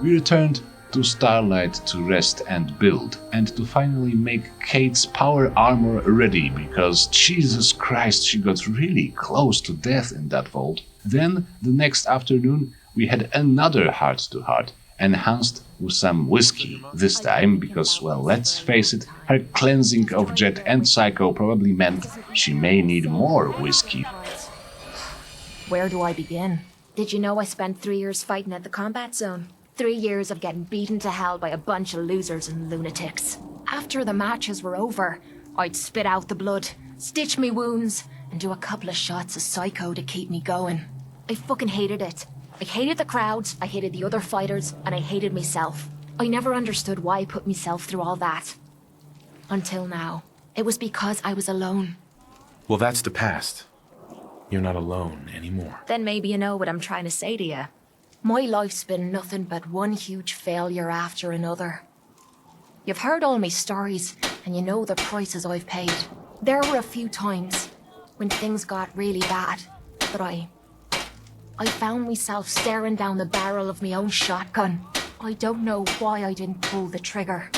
Speaker 1: We returned to Starlight to rest and build, and to finally make Kate's power armor ready, because Jesus Christ, she got really close to death in that vault. Then, the next afternoon, we had another heart-to-heart, enhanced with some whiskey, this time because, well, let's face it, her cleansing of Jet and Psycho probably meant she may need more whiskey.
Speaker 4: Where do I begin? Did you know I spent 3 years fighting at the combat zone? 3 years of getting beaten to hell by a bunch of losers and lunatics. After the matches were over, I'd spit out the blood, stitch me wounds, and do a couple of shots of Psycho to keep me going. I fucking hated it. I hated the crowds, I hated the other fighters, and I hated myself. I never understood why I put myself through all that. Until now. It was because I was alone.
Speaker 11: Well, that's the past. You're not alone anymore.
Speaker 4: Then maybe you know what I'm trying to say to you. My life's been nothing but one huge failure after another. You've heard all my stories, and you know the prices I've paid. There were a few times when things got really bad that I found myself staring down the barrel of my own shotgun. I don't know why I didn't pull the trigger.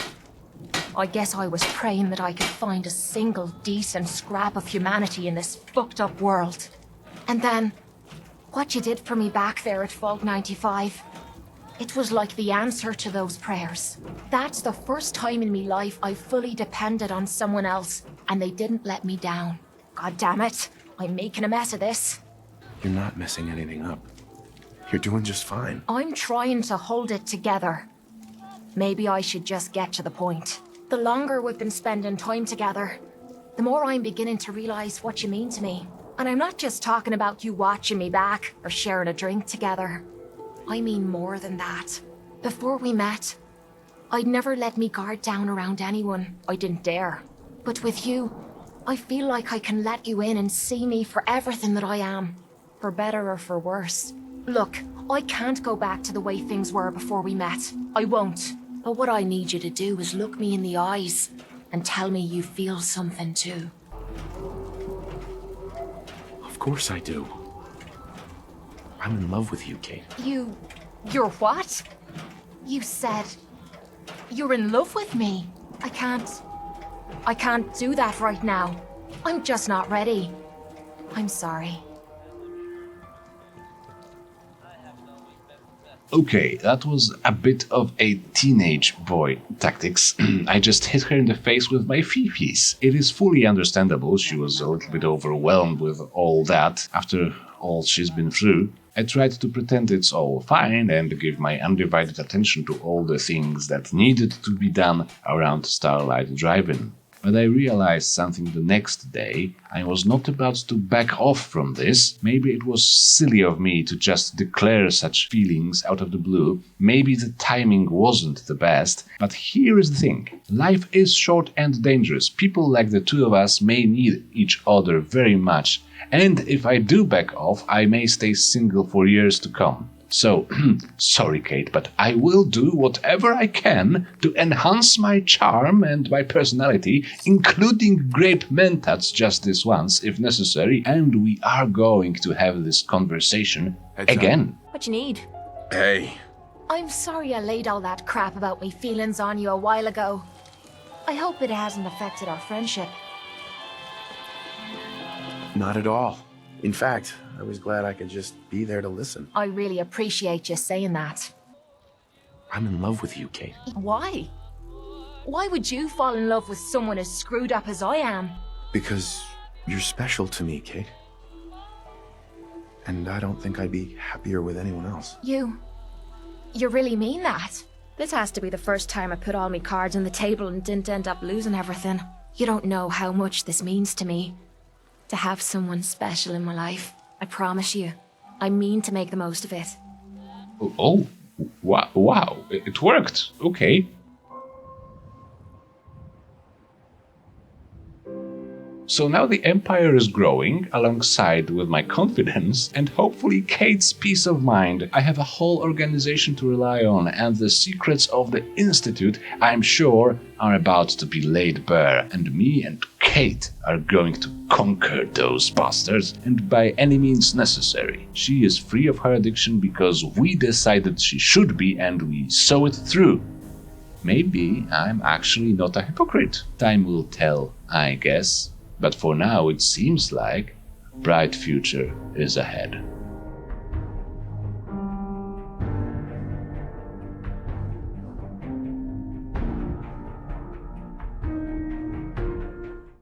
Speaker 4: I guess I was praying that I could find a single decent scrap of humanity in this fucked up world. And then, what you did for me back there at Vault 95, it was like the answer to those prayers. That's the first time in my life I fully depended on someone else, and they didn't let me down. God damn it, I'm making a mess of this.
Speaker 11: You're not messing anything up. You're doing just fine.
Speaker 4: I'm trying to hold it together. Maybe I should just get to the point. The longer we've been spending time together, the more I'm beginning to realize what you mean to me. And I'm not just talking about you watching me back or sharing a drink together. I mean more than that. Before we met, I'd never let me guard down around anyone. I didn't dare. But with you, I feel like I can let you in and see me for everything that I am. For better or for worse. Look, I can't go back to the way things were before we met. I won't. But what I need you to do is look me in the eyes and tell me you feel something too.
Speaker 11: Of course I do. I'm in love with you, Kate.
Speaker 4: You're what? You said you're in love with me. I can't do that right now. I'm just not ready. I'm sorry.
Speaker 1: Okay, that was a bit of a teenage boy tactics. I just hit her in the face with my fifis. It is fully understandable she was a little bit overwhelmed with all that after all she's been through. I tried to pretend it's all fine and give my undivided attention to all the things that needed to be done around Starlight Drive-In. But I realized something the next day. I was not about to back off from this. Maybe it was silly of me to just declare such feelings out of the blue. Maybe the timing wasn't the best. But here is the thing. Life is short and dangerous. People like the two of us may need each other very much. And if I do back off, I may stay single for years to come. So, sorry Kate, but I will do whatever I can to enhance my charm and my personality, including grape mentats just this once, if necessary, and we are going to have this conversation again.
Speaker 4: What you need?
Speaker 11: Hey.
Speaker 4: I'm sorry I laid all that crap about me feelings on you a while ago. I hope it hasn't affected our friendship.
Speaker 11: Not at all. In fact, I was glad I could just be there to listen.
Speaker 4: I really appreciate you saying that.
Speaker 11: I'm in love with you, Kate.
Speaker 4: Why? Why would you fall in love with someone as screwed up as I am?
Speaker 11: Because you're special to me, Kate. And I don't think I'd be happier with anyone else.
Speaker 4: You really mean that? This has to be the first time I put all my cards on the table and didn't end up losing everything. You don't know how much this means to me. To have someone special in my life. I promise you. I mean to make the most of it.
Speaker 1: Oh, wow, it worked. Okay. So now the empire is growing alongside with my confidence and hopefully Kate's peace of mind. I have a whole organization to rely on, and the secrets of the Institute, I'm sure, are about to be laid bare, and me and Kate are going to conquer those bastards, and by any means necessary. She is free of her addiction because we decided she should be, and we saw it through. Maybe I'm actually not a hypocrite. Time will tell, I guess. But for now, it seems like bright future is ahead.